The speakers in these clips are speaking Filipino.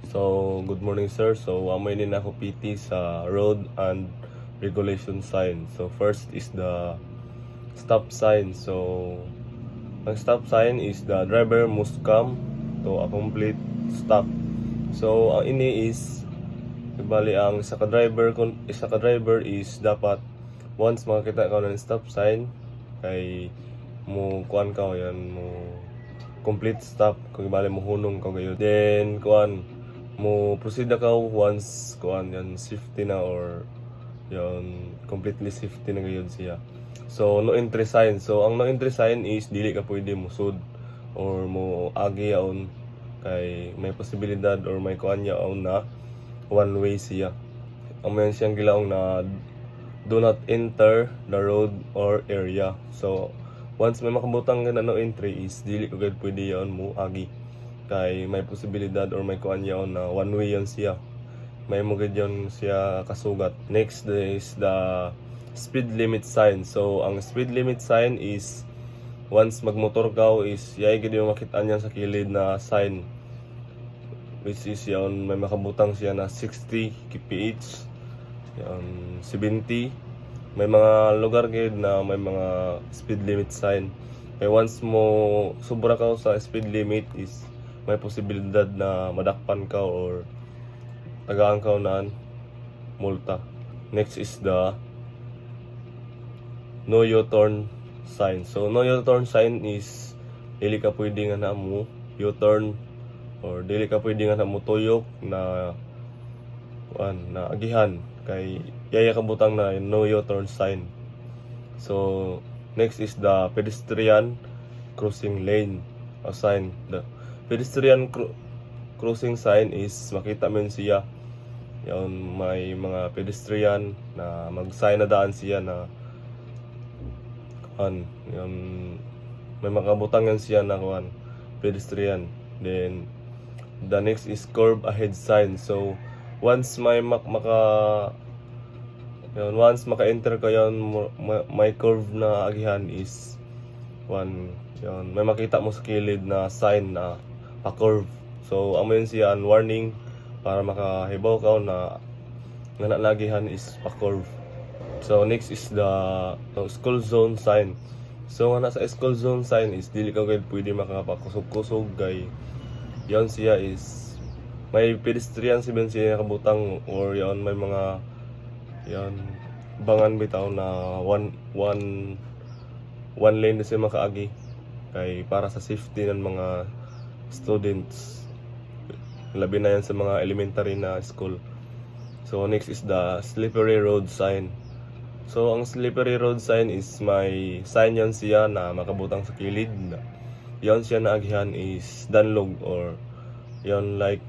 So, good morning sir. So, amoy din ako PT sa road and regulation sign. So, first is the stop sign. So, ang stop sign is the driver must come to a complete stop. So, ang ini is bali ang isa ka driver is dapat once makakita ka ng stop sign kay mo kuan ka yan mo complete stop kung bali mo hunong ka gayon. Then kuan mo proceed na ka once kuan yan safety na or yon completely safety na gayon siya. So no entry sign. So ang no entry sign is dili ka pwede mo sud or mo agi yaon kay may posibilidad or may kuan yaon na one way siya. Ang mayon siyang gilaong na do not enter the road or area. So once may makabutang nga na no entry is dili ko gid pwede yaon mo agi kay may posibilidad or may kuan yaon na one way yan siya, may mugid yon siya kasugat. Next is the speed limit sign. So ang speed limit sign is once magmotor ka is yay gid yung makita niyan sa kilid na sign which is yon may makabutang siya na 60 kph yon 70. May mga lugar gid na may mga speed limit sign kay once mo sobra ka sa speed limit is may posibilidad na madakpan ka or tagaan ka na multa. Next is the no U-turn sign. So no U-turn sign is dili ka pwede nga na mo U-turn or dili ka pwede nga na mo tuyok na na agihan kay yaya ka butang na no U-turn sign. So next is the pedestrian crossing lane sign. The pedestrian crossing sign is makita mo yun siya yun may mga pedestrian na mag-sign na daan siya na yun, may makabutang yan siya na pedestrian. Then the next is curve ahead sign. So once may once maka-enter ka yun may curve na agihan is yun, may makita mo sa kilid na sign na pa-curve. So amo yun siya warning para makahibaw ka na nalagihan is pa-curve. So next is the school zone sign. So nga nasa school zone sign is dili ka gayud pwede makapakusog-kusog kay yon siya is may pedestrian siya nakabutang or yon may mga yon bangan bitaw na one lane na siya makaagi kay para sa safety ng mga students, labi na yan sa mga elementary na school. So next is the slippery road sign. So ang slippery road sign is may sign yan siya na makabutang sa kilid na yon siya na agihan is danlog or yon like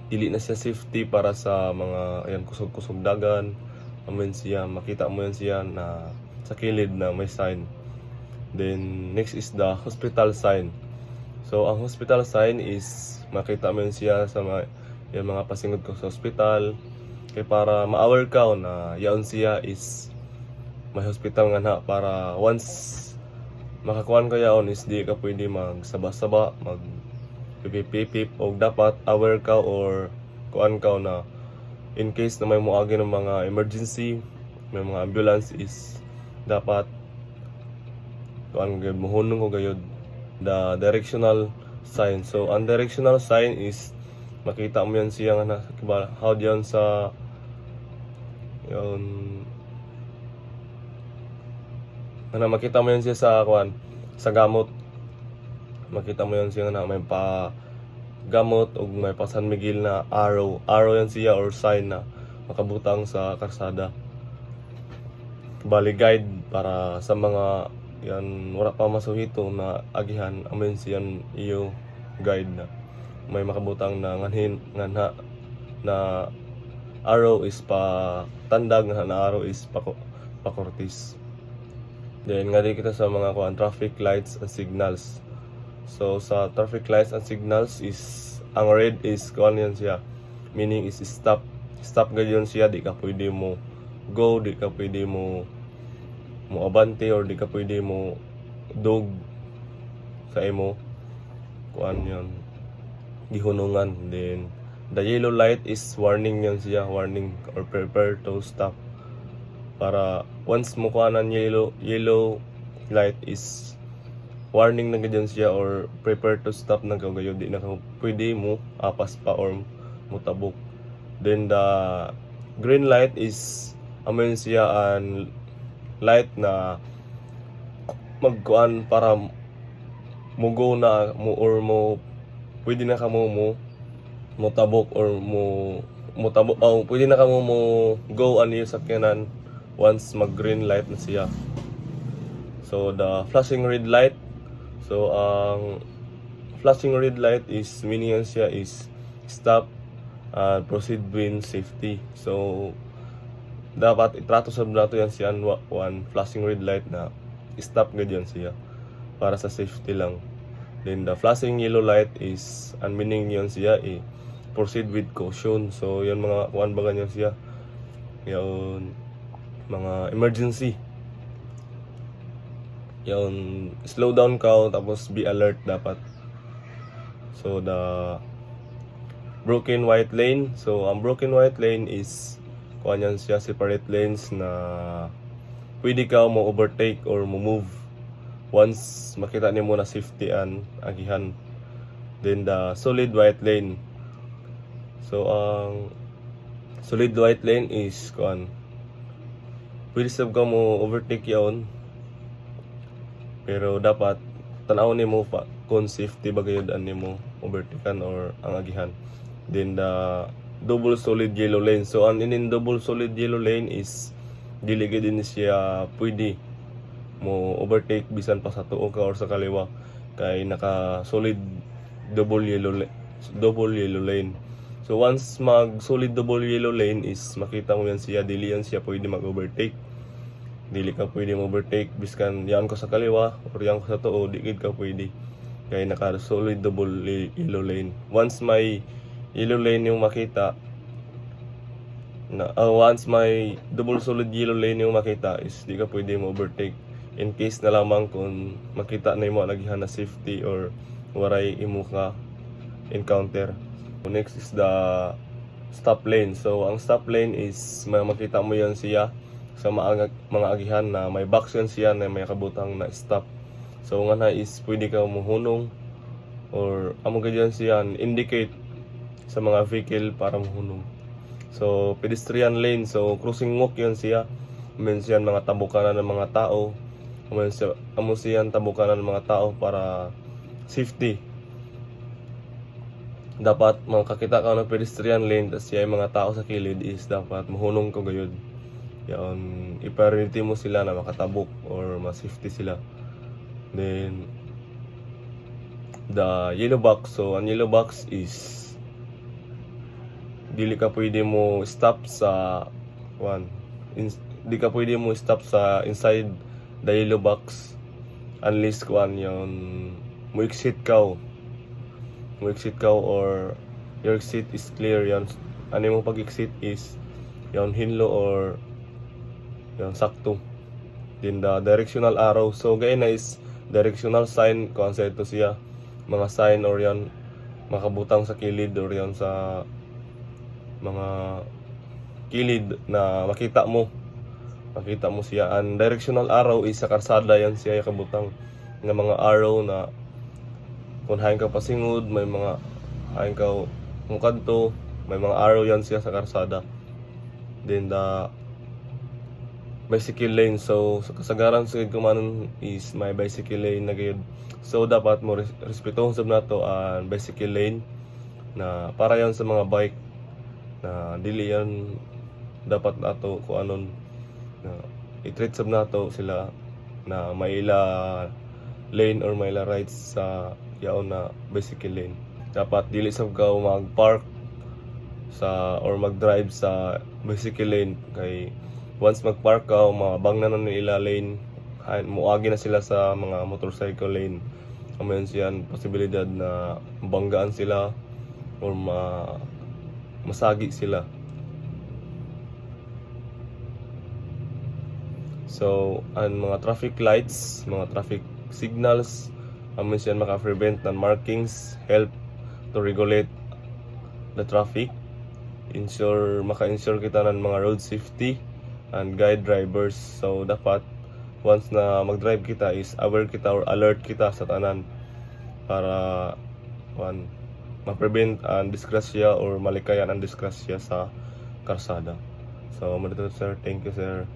dili na siya safety para sa mga yan kusog-kusog dagan. Amen siya makita mo yan siya na sa kilid na may sign. Then next is the hospital sign. So ang hospital sign is makita mo yun siya sa mga pasingod ko sa hospital kay para ma-aware ka na yaon siya is may hospital nga na para once makakuan ka yaon is di ka pwede magsaba-saba mag pipip o dapat aware ka or kuan ka na in case na may muagi ng mga emergency, may mga ambulance is dapat kuan gayud mohunong ko gayud the directional sign. So ang directional sign is makita mo yan siya nga na how diyan sa yun na makita mo yan siya sa kuan sa gamot, makita mo yan siya na may pa gamot o may pa San Miguel na arrow yan siya or sign na makabutang sa karsada bali guide para sa mga yan wala pa masuhito na agihan amen siyan iyo guide na may makabutang na nganhin nga na arrow is pa tandag na arrow is pa Cortez. Then nga di kita sa mga traffic lights and signals. So sa traffic lights and signals is ang red is yan siya meaning is stop ganyan siya, di ka pwede mo go, di ka pwede mo abante or di ka pwede mo dog sa imo kuan yon gihunungan. Then the yellow light is warning yan siya, warning or prepare to stop. Para once mo kuhanan yellow light is warning na ganyan siya or prepare to stop na kagayo, di na ka pwede mo apas pa or mutabok. Then the green light is amen siya an light na magkuan para mugo na mo or mo pwede na ka mo mutabok or mutabok pwede na ka mo go ano yung sakyanan once mag green light na siya. So the flashing red light, so ang flashing red light is meaning yan siya is stop and proceed with safety. So dapat itrato sa nato yan siya one flashing red light na stop ganyan siya para sa safety lang. Then the flashing yellow light is ang meaning yan siya proceed with caution. So yan mga kuan ba ganyan siya, yan mga emergency, yan slow down ka tapos be alert dapat. So the broken white lane, so ang broken white lane is kuan yan siya separate lanes na pwede ka mo overtake or mo move once makita nimo na safety an agihan. Then the solid white lane, so ang solid white lane is kuan pwede sab ka mo overtake yaon pero dapat tan-aw nimo pa kung safety ba gayud an nimo overtaken or ang agihan. Then the double solid yellow lane, so ang inin double solid yellow lane is dili gid din siya pwede mo overtake bisan pa sa tuo ka or sa kaliwa kay naka solid double yellow lane. So once mag solid double yellow lane is makita mo yan siya, dili yan siya pwede mag overtake, dili ka pwede mo overtake biskan yan ko sa kaliwa or yan ko sa tuo, di gid ka pwede kay naka solid double yellow lane. Once may yellow lane yung makita na once may double solid yellow lane yung makita is di ka pwede mo overtake in case na lamang kung makita na mo nagihan na safety or waray imo ka encounter. Next is the stop lane. So ang stop lane is makita mo yan siya sa mga agihan na may box yan siya na may kabutang na stop. So nga na is pwede ka muhunong or amo ganyan siya indicate sa mga vehicle para muhunong. So pedestrian lane, so crossing walk yan siya, mention mga tabukanan ng mga tao, amo siya tabukanan ng mga tao para safety. Dapat makakita ka ng pedestrian lane tas siya yung mga tao sa kilid is dapat mahunong ko gayud. Yan, i-priority mo sila na makatabok or ma-safety sila. Then the yellow box, so ang yellow box is dili ka pwede mo stop sa di ka pwede mo stop sa inside the yellow box unless yon mo exit ka or your exit is clear. Yan ano mo pag exit is yon hinlo or yon sakto. Then the directional arrow, so gaya na is directional sign kung sa ito siya mga sign or yan makabutang sa kilid or yan sa mga kilid na makita mo siya. Ang directional arrow is sa karsada yan siya kabutang ng mga arrow na kung hain ka pasingod may mga hain ka mukadto may mga arrow yan siya sa karsada. Then the bicycle lane, so sa kasagaran sa kumanon is may bicycle lane na gayud. So dapat mo respetuhon sab nato ang bicycle lane na para yan sa mga bike na dili yan dapat nato kung anon na i-treat sab nato sila na may ila lane or may ila rights sa yaon na bicycle lane. Dapat dili sab ka mag-park sa or mag-drive sa bicycle lane kay once mag-park ka mabang na ila lane muagi na sila sa mga motorcycle lane. Amen siyan posibilidad na banggaan sila or masagi sila. So ang mga traffic lights, mga traffic signals, amen siyan maka-prevent ng markings, help to regulate the traffic, maka-ensure kita ng mga road safety and guide drivers. So dapat once na mag-drive kita is aware kita or alert kita sa tanan para ma-prevent ang disgrasya or malikayan ang disgrasya sa karsada. So, sir, thank you, sir.